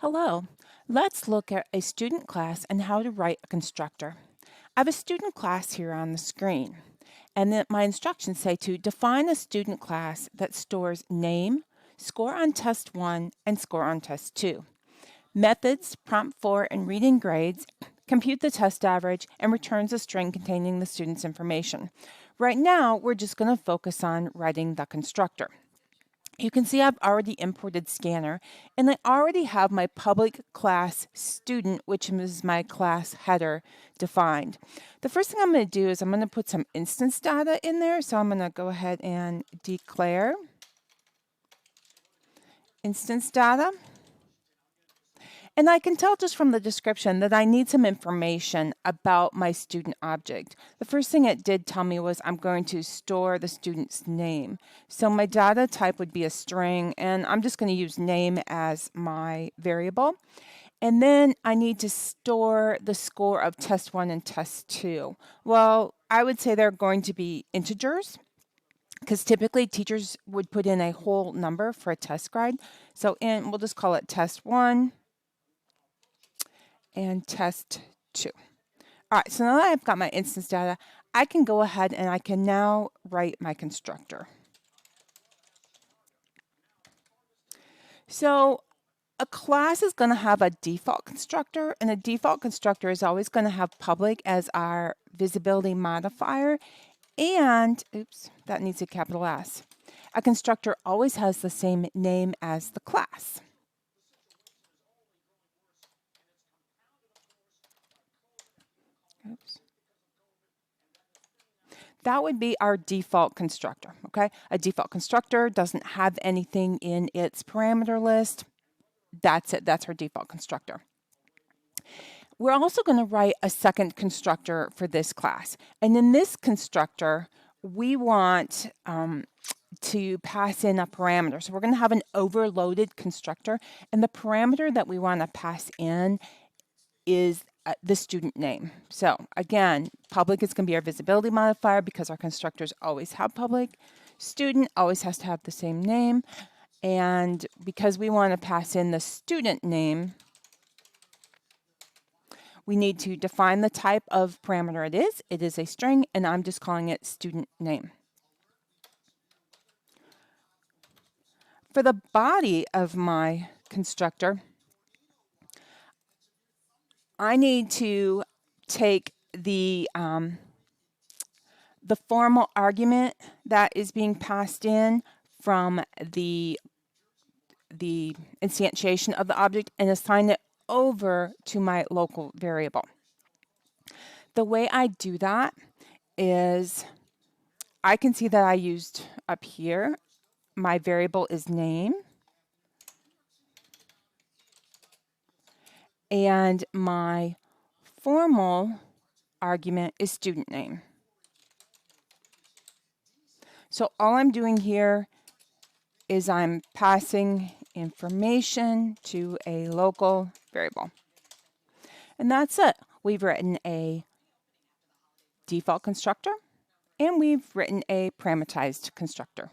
Hello, let's look at a student class and how to write a constructor. I have a student class here on the screen, and then my instructions say to define a student class that stores name, score on test 1, and score on test 2. Methods, prompt 4, and reading grades, compute the test average, and returns a string containing the student's information. Right now, we're just going to focus on writing the constructor. You can see I've already imported Scanner, and I already have my public class student, which is my class header, defined. The first thing I'm going to do is I'm going to put some instance data in there. So I'm going to go ahead and declare instance data. And I can tell just from the description that I need some information about my student object. The first thing it did tell me was I'm going to store the student's name. So my data type would be a string, and I'm just going to use name as my variable. And then I need to store the score of test 1 and test 2. Well, I would say they're going to be integers, because typically teachers would put in a whole number for a test grade. So we'll just call it test 1. And test 2. All right, so now that I've got my instance data, I can go ahead and I can now write my constructor. So a class is going to have a default constructor, and a default constructor is always going to have public as our visibility modifier. And, oops, that needs a capital S. A constructor always has the same name as the class. Oops. That would be our default constructor, okay? A default constructor doesn't have anything in its parameter list. That's it, that's our default constructor. We're also going to write a second constructor for this class. And in this constructor, we want to pass in a parameter. So we're going to have an overloaded constructor, and the parameter that we want to pass in is the student name. So again, public is going to be our visibility modifier because our constructors always have public. Student always has to have the same name. And because we want to pass in the student name, we need to define the type of parameter it is. It is a string, and I'm just calling it student name. For the body of my constructor, I need to take the formal argument that is being passed in from the instantiation of the object and assign it over to my local variable. The way I do that is I can see that I used up here, my variable is name, and my formal argument is student name. So all I'm doing here is I'm passing information to a local variable. And that's it. We've written a default constructor, and we've written a parameterized constructor.